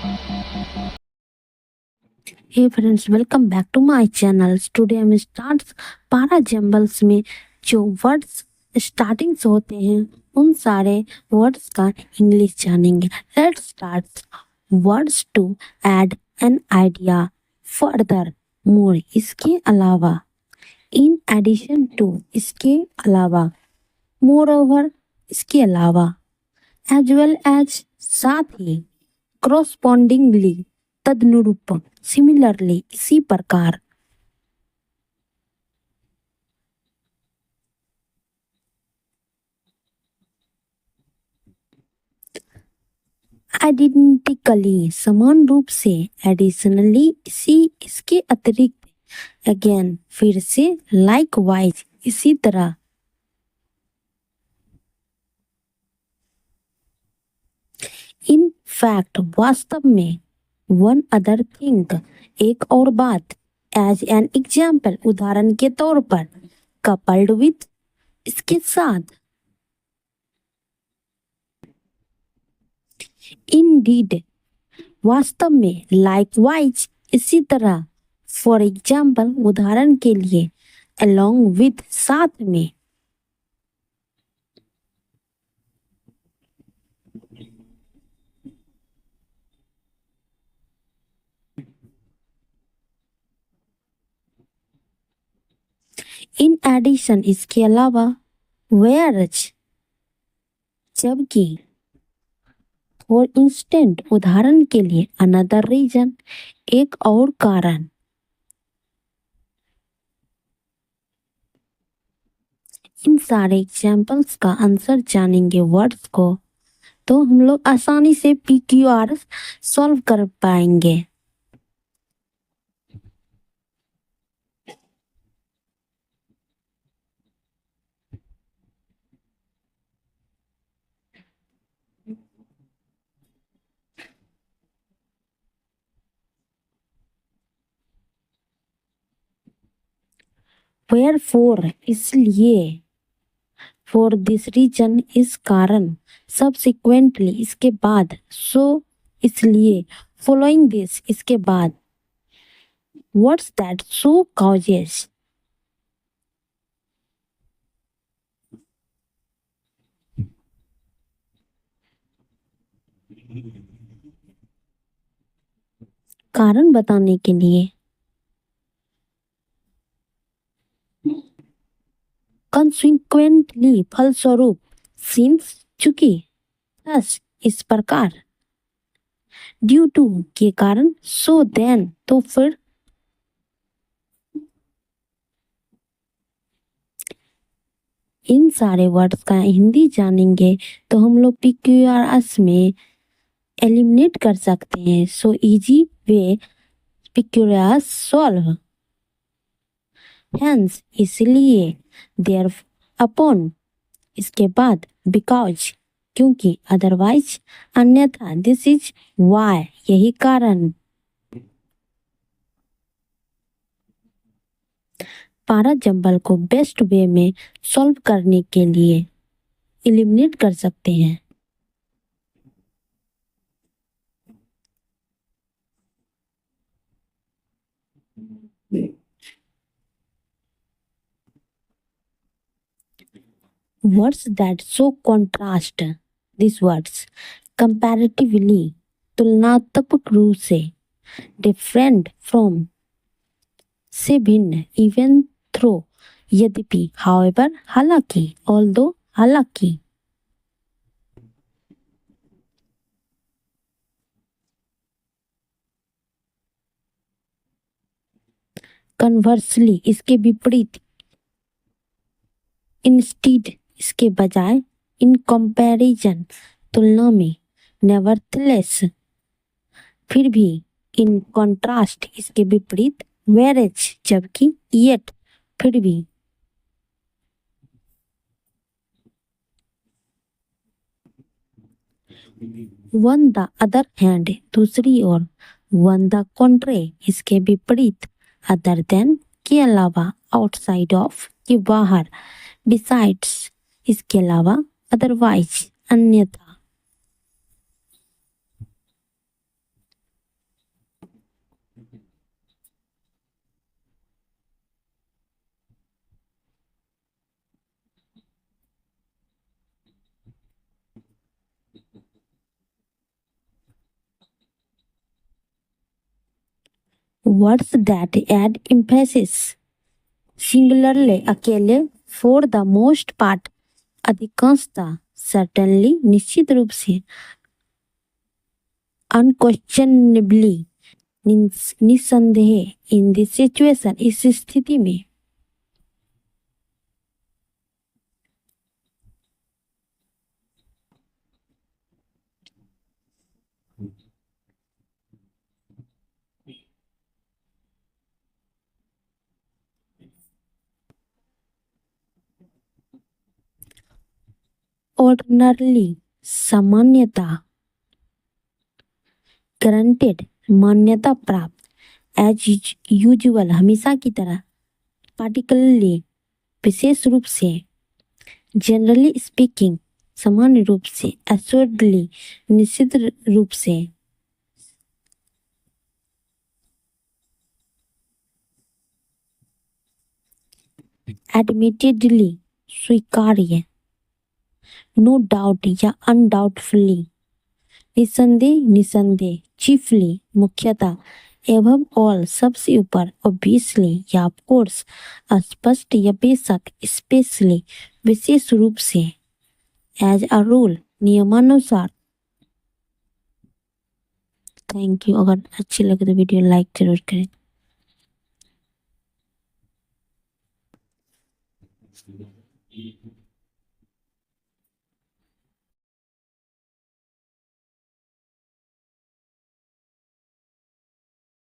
Hey friends, welcome back to my channel. Today हम start पारा jumbles में जो वर्ड्स स्टार्टिंग से होते हैं उन सारे वर्ड्स का इंग्लिश जानेंगे. Let's start. Words to add an idea further more इसके अलावा, इन एडिशन टू इसके अलावा, मोर ओवर इसके अलावा, एज वेल एज साथ ही, क्रॉसपॉन्डिंगली तदनुरूप, सिमिलरली इसी प्रकार. आइडेंटिकली समान रूप से, एडिशनली इसी इसके अतिरिक्त, अगेन फिर से, लाइकवाइज इसी तरह. इन फैक्ट वास्तव में, वन अदर थिंग एक और बात, एज एन एग्जाम्पल उदाहरण के तौर पर, कपल्ड विथ इसके साथ, इंडीड वास्तव में, लाइकवाइज इसी तरह, फॉर एग्जाम्पल उदाहरण के लिए, अलोंग विथ साथ में. इन एडिशन इसके अलावा, वेयरज जबकि, फॉर इंस्टेंट उदाहरण के लिए, अनदर रीजन एक और कारण. इन सारे एग्जाम्पल्स का आंसर जानेंगे वर्ड्स को तो हम लोग आसानी से PQR सॉल्व कर पाएंगे. Wherefore इसलिए, फॉर दिस रीजन इस कारण, सबसिक्वेंटली इसके बाद, सो इसलिए, फॉलोइंग दिस इसके बाद, व्हाट्स दैट सो कॉजेस. कारण बताने के लिए. कंसिक्वेंटली फलस्वरूप, सिंस चूंकि, थस इस प्रकार, ड्यू टू के कारण, सो देन तो फिर. इन सारे वर्ड्स का हिंदी जानेंगे तो हम लोग PQRS में एलिमिनेट कर सकते हैं. So easy way PQRS solve. Hence इसलिए, देयर अपॉन इसके बाद, बिकॉज क्योंकि, अदरवाइज अन्यथा, दिस इज वाई यही कारण. पारा जंबल को बेस्ट वे में सॉल्व करने के लिए एलिमिनेट कर सकते हैं. Words that show contrast, these words comparatively तुलनात्मक रूप से, different from से भिन्न, even though यद्यपि, however हालांकि, although हालांकि. कन्वर्सली इसके विपरीत, इंस्टीड इसके बजाय, इन कंपैरिजन तुलना में, नेवरथलेस फिर भी, इन कॉन्ट्रास्ट इसके विपरीत, वेरेज जबकि, येट फिर भी. वन द अदर हैंड दूसरी ओर, वन द कॉन्ट्रे इसके विपरीत, अदर देन के अलावा, आउटसाइड ऑफ के बाहर, बिसाइड्स इसके अलावा, अदरवाइज अन्यथा. Words that add emphasis singularly अकेले for the most part अधिकांशतः certainly निश्चित रूप से unquestionably निस्संदेह in this situation इस स्थिति में ordinarily सामान्यता granted मान्यता प्राप्त as usual हमेशा की तरह particularly विशेष रूप से generally speaking सामान्य रूप से assuredly निश्चित रूप से admittedly स्वीकार्य नो डाउट या अनडाउटफुली निसंदेह निसंदेह चीफली मुख्यतः एवं ऑल सबसे ऊपर ऑब्वियसली या ऑफ कोर्स स्पष्ट या बेशक स्पेशली विशेष रूप से एज अ रूल नियमानुसार। Thank you. अगर अच्छी लगे तो वीडियो लाइक जरूर करें।